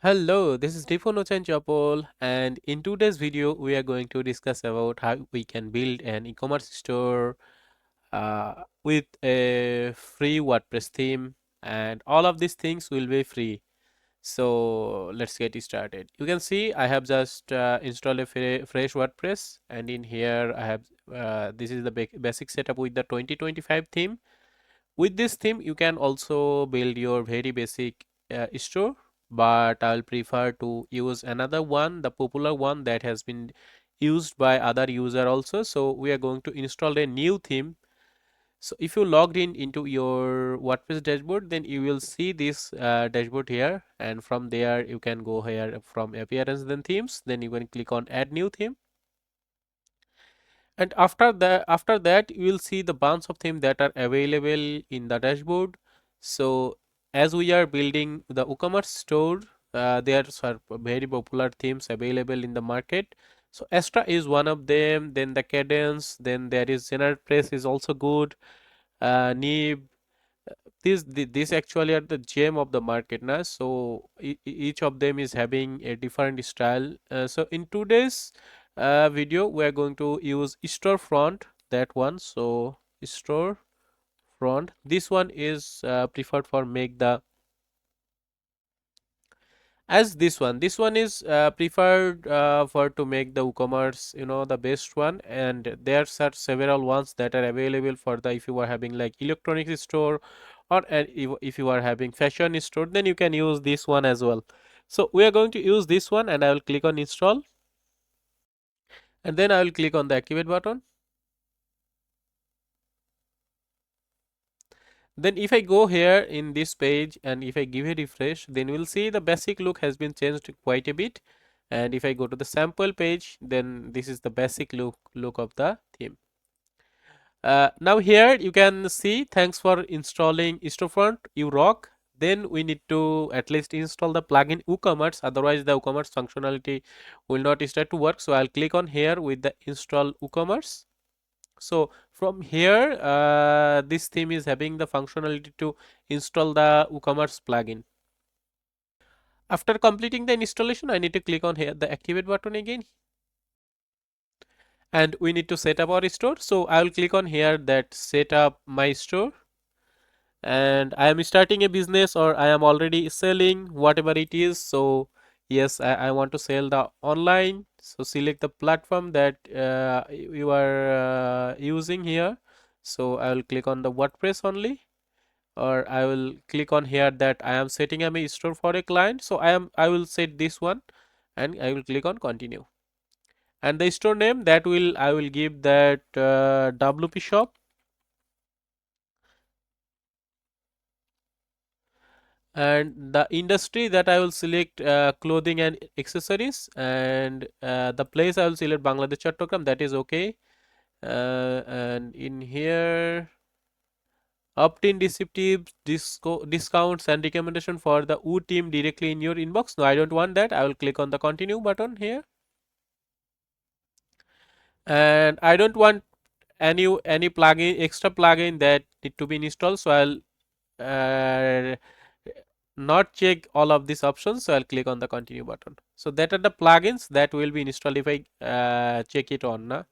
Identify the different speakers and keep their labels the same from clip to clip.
Speaker 1: Hello, this is Ripon Chapol, and in today's video, we are going to discuss about how we can build an e-commerce store with a free WordPress theme, and all of these things will be free. So let's get started. You can see I have just installed a fresh WordPress, and in here I have this is the basic setup with the 2025 theme. With this theme, you can also build your very basic store, but I'll prefer to use another one, the popular one that has been used by other user also. So we are going to install a new theme. So if you logged in into your WordPress dashboard, then you will see this dashboard here, and from there you can go here from appearance then themes, then you can click on add new theme, and after that you will see the bunch of themes that are available in the dashboard. So as we are building the WooCommerce store, there are very popular themes available in the market. So Astra is one of them, then the Cadence, then there is GeneratePress is also good, Nib. This actually are the gem of the market now. So each of them is having a different style. So in today's video, we are going to use storefront, that one. So storefront, this one is preferred for make the as this one is preferred for to make the WooCommerce, the best one, and there's are several ones that are available for the if you are having like electronics store, or if you are having fashion store, then you can use this one as well. So we are going to use this one, and I will click on install, and then I will click on the activate button. Then if I go here in this page and if I give a refresh, then we'll see the basic look has been changed quite a bit. And if I go to the sample page, then this is the basic look of the theme. Now here you can see, thanks for installing storefront, you rock. Then we need to at least install the plugin WooCommerce, otherwise the WooCommerce functionality will not start to work. So I'll click on here with the install WooCommerce. So from here, this theme is having the functionality to install the WooCommerce plugin. After completing the installation, I need to click on here the activate button again, and we need to set up our store. So I will click on here that set up my store, and I am starting a business or I am already selling whatever it is. So yes, I want to sell the online. So select the platform that you are using here. So I will click on the WordPress only, or I will click on here that I am setting up a store for a client. So I will set this one, and I will click on continue. And the store name, that will I will give that WP shop. And the industry, that I will select clothing and accessories, and the place I will select Bangladesh Chattogram, that is okay. And in here, opt-in receptive discounts and recommendation for the Woo team directly in your inbox. No, I don't want that. I will click on the continue button here, and I don't want any plugin, extra plugin that need to be installed. So I'll uh, not check all of these options, so I'll click on the continue button. So that are the plugins that will be installed if I check it on now.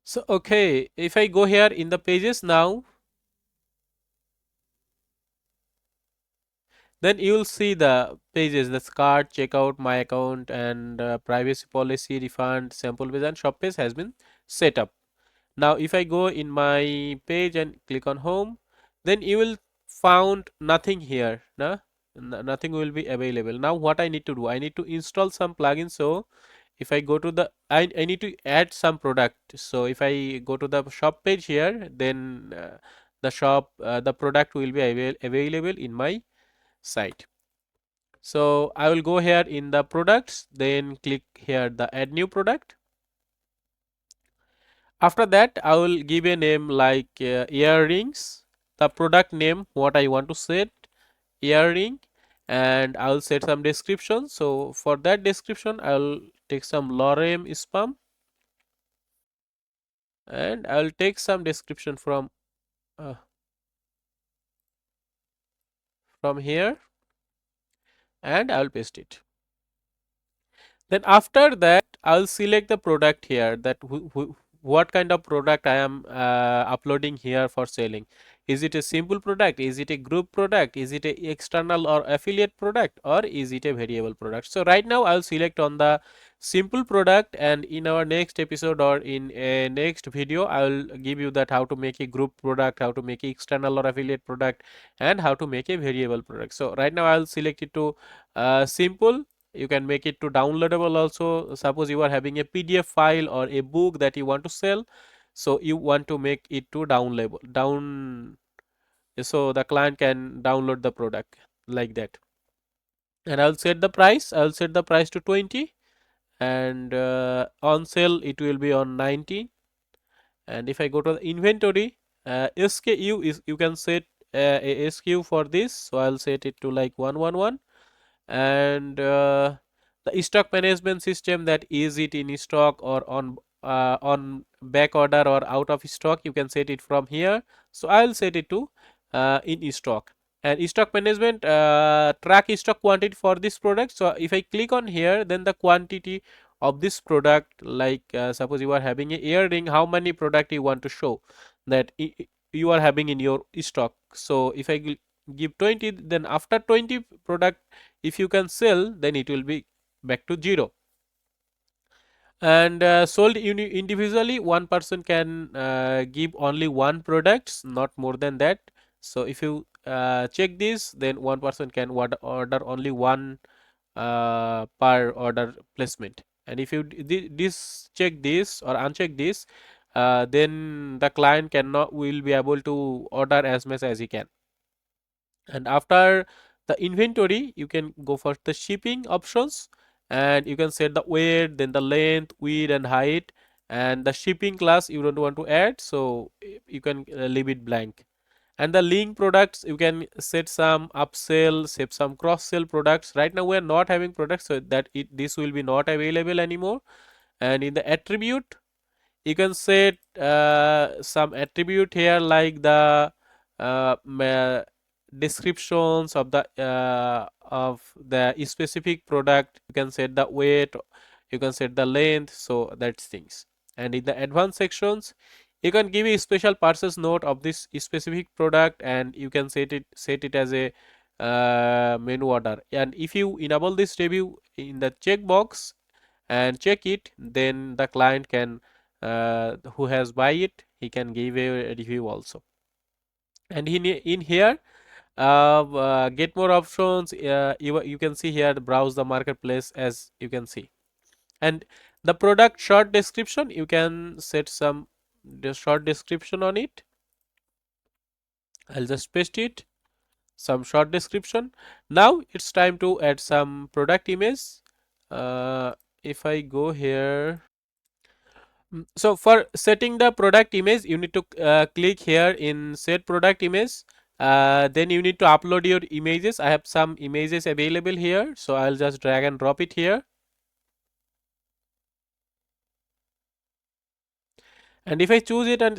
Speaker 1: So okay, if I go here in the pages now, then you will see the pages, the cart, checkout, my account, and privacy policy, refund, sample page, and shop page has been set up. Now if I go in my page and click on home, then you will found nothing here. Nothing will be available. Now what I need to do, I need to install some plugins. So if I go to the I need to add some product. So if I go to the shop page here, then the product will be available in my site. So I will go here in the products, then click here the add new product. After that, I will give a name like earrings, the product name what I want to set, earring, and I will set some description. So for that description, I will take some lorem spam, and I will take some description from uh, from here and I'll paste it. Then after that, I'll select the product here, that what kind of product I am uploading here for selling. Is it a simple product? Is it a group product? Is it a external or affiliate product, or is it a variable product? So right now I'll select on the simple product, and in our next episode or in a next video, I'll give you that how to make a group product, how to make a external or affiliate product, and how to make a variable product. So right now I'll select it to simple. You can make it to downloadable also. Suppose you are having a PDF file or a book that you want to sell, so you want to make it to down, so the client can download the product like that. And I'll set the price to 20, and on sale it will be on 19. And if I go to the inventory, SKU is, you can set a SKU for this, so I'll set it to like 111. And the stock management system, that is it in stock or on back order or out of stock, you can set it from here. So I'll set it to in stock. And stock management, track stock quantity for this product. So if I click on here, then the quantity of this product, like suppose you are having a earring, how many product you want to show that you are having in your stock. So if I give 20, then after 20 product, if you can sell, then it will be back to 0. And sold individually, one person can give only one products, not more than that. So if you check this, then one person can order only one per order placement. And if you this check this or uncheck this, then the client will be able to order as much as he can. And after the inventory, you can go for the shipping options, and you can set the weight, then the length, width and height. And the shipping class you don't want to add, so you can leave it blank. And the link products, you can set some upsell, set some cross sell products. Right now we are not having products, so that this will be not available anymore. And in the attribute, you can set some attribute here, like the descriptions of the specific product. You can set the weight, you can set the length, so that's things. And in the advanced sections, you can give a special purchase note of this specific product, and you can set it as a menu order. And if you enable this review in the checkbox and check it, then the client can who has buy it, he can give a review also. And in here, get more options, you can see here, browse the marketplace, as you can see. And the product short description, you can set some short description on it. I'll just paste it, some short description. Now it's time to add some product image. If I go here, so for setting the product image, you need to click here in set product image. Then you need to upload your images. I have some images available here, so I'll just drag and drop it here. And if I choose it and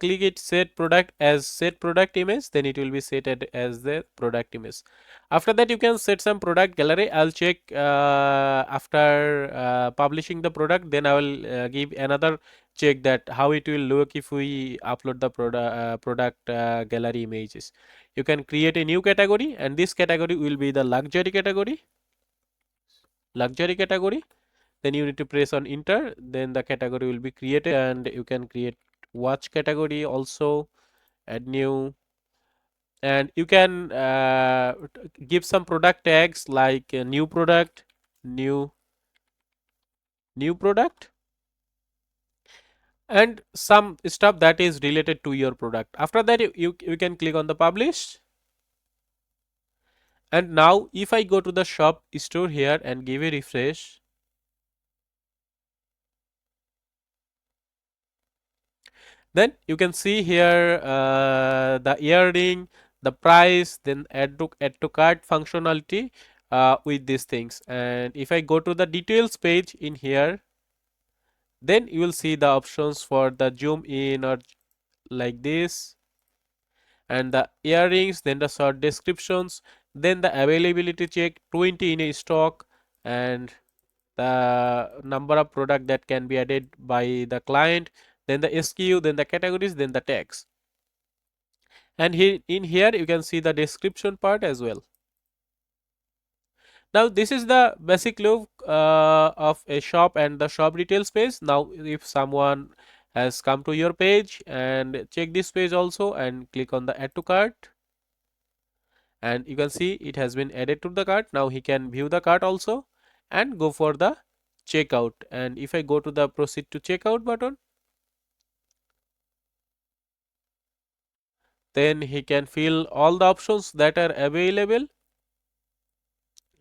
Speaker 1: click it set product as set product image, then it will be set as the product image. After that, you can set some product gallery. I'll check after publishing the product, then I will give another check that how it will look if we upload the product gallery images. You can create a new category, and this category will be the luxury category. Then you need to press on enter, then the category will be created. And you can create watch category also, add new. And you can give some product tags, like new product, new product, and some stuff that is related to your product. After that, you can click on the publish. And now if I go to the shop store here and give a refresh, then you can see here the earring, the price, then add to cart functionality with these things. And if I go to the details page in here, then you will see the options for the zoom in or like this. and the earrings, then the short descriptions, then the availability check, 20 in a stock, and the number of product that can be added by the client, then the SKU, then the categories, then the tags. And here in here you can see the description part as well. Now this is the basic look of a shop and the shop details page. Now if someone has come to your page and check this page also and click on the add to cart, and you can see it has been added to the cart. Now he can view the cart also and go for the checkout. And if I go to the proceed to checkout button, then he can fill all the options that are available.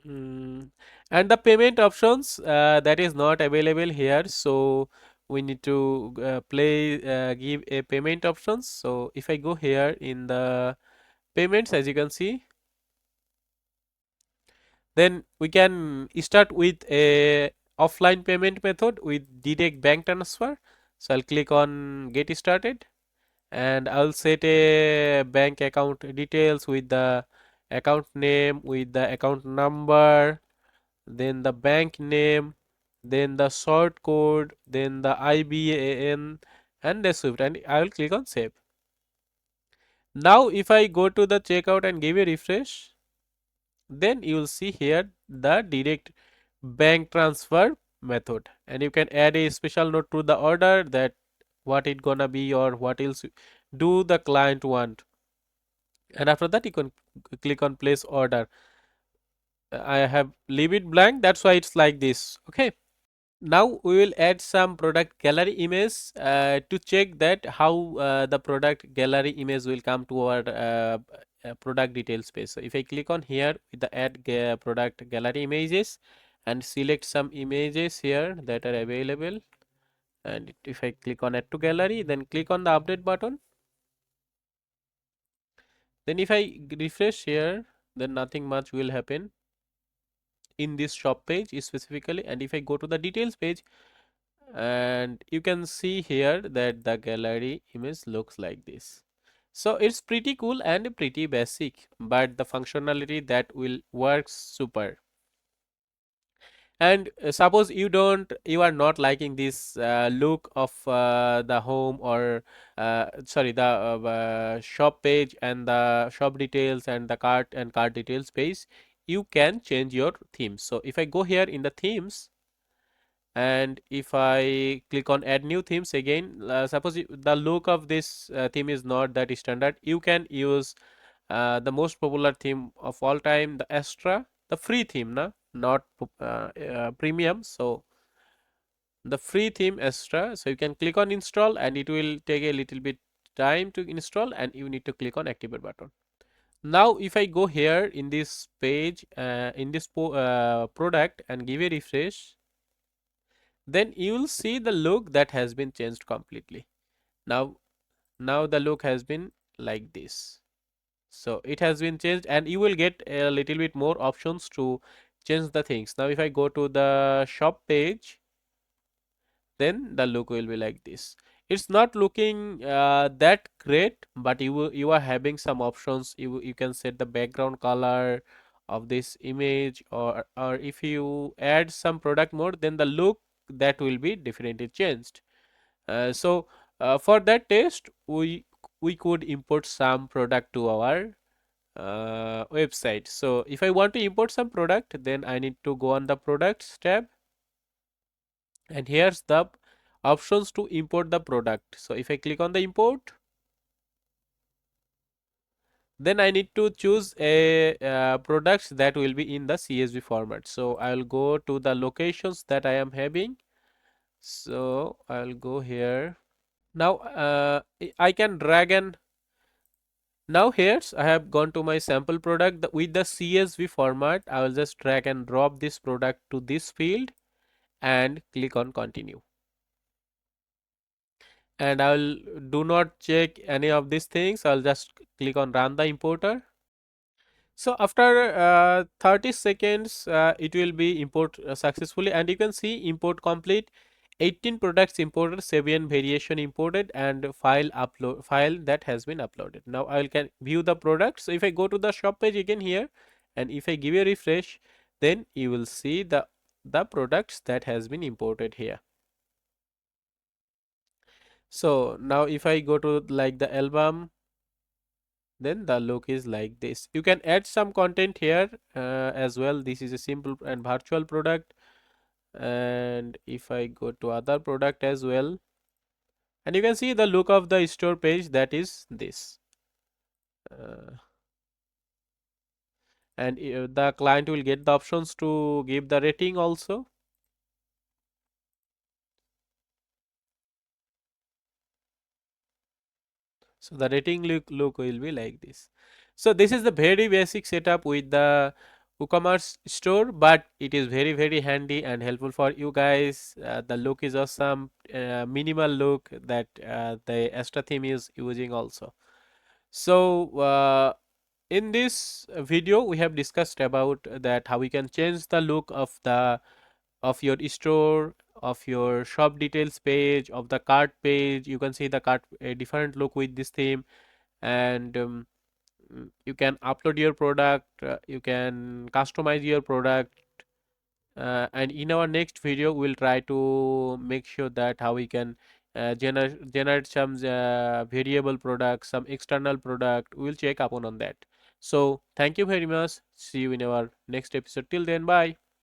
Speaker 1: And the payment options that is not available here, so we need to give a payment options. So if I go here in the payments, as you can see, then we can start with a offline payment method with direct bank transfer. So I'll click on get started, and I'll set a bank account details with the account name, with the account number, then the bank name, then the sort code, then the IBAN, and the SWIFT, and I will click on save. Now if I go to the checkout and give a refresh, then you will see here the direct bank transfer method, and you can add a special note to the order that what it gonna be or what else do the client want, and after that you can click on place order. I have leave it blank, that's why it's like this. Okay, now we will add some product gallery image to check that how the product gallery image will come to our product details page. So if I click on here with the add product gallery images and select some images here that are available, and if I click on add to gallery, then click on the update button, then if I refresh here, then nothing much will happen in this shop page specifically. And if I go to the details page, and you can see here that the gallery image looks like this. So it's pretty cool and pretty basic, but the functionality that will work super. And suppose you are not liking this look of the home, or sorry, the shop page and the shop details and the cart and cart details page, you can change your theme. So if I go here in the themes, and if I click on add new themes again, suppose the look of this theme is not that standard, you can use the most popular theme of all time, the Astra, the free theme, not premium. So the free theme Astra, so you can click on install, and it will take a little bit time to install, and you need to click on activate button. Now if I go here in this page, in this product, and give a refresh, then you will see the look that has been changed completely. Now the look has been like this. So it has been changed, and you will get a little bit more options to change the things. Now if I go to the shop page, then the look will be like this. It's not looking that great, but you are having some options. You can set the background color of this image, or if you add some product mode, then the look that will be definitely changed. For that test, we could import some product to our website. So if I want to import some product, then I need to go on the products tab, and here's the options to import the product. So if I click on the import, then I need to choose a products that will be in the CSV format. So I'll go to the locations that I am having. So I'll go here. Now I can drag, and now here's I have gone to my sample product with the CSV format. I will just drag and drop this product to this field and click on continue. And I will do not check any of these things. I'll just click on run the importer. So after 30 seconds, it will be import successfully, and you can see import complete. 18 products imported, 7 variation imported, and file that has been uploaded. Now I can view the products. So if I go to the shop page again here, and if I give a refresh, then you will see the products that has been imported here. So now if I go to like the album, then the look is like this. You can add some content here as well. This is a simple and virtual product. And if I go to other product as well, and you can see the look of the store page, that is this. Uh, and the client will get the options to give the rating also. So the rating look will be like this. So this is the very basic setup with the WooCommerce store, but it is very handy and helpful for you guys. The look is awesome, minimal look that the Astra theme is using also. So in this video we have discussed about that how we can change the look of your store, of your shop details page, of the cart page. You can see the cart a different look with this theme. And you can upload your product, you can customize your product. And in our next video we'll try to make sure that how we can generate some variable product, some external product. We'll check upon on that. So thank you very much. See you in our next episode. Till then, bye.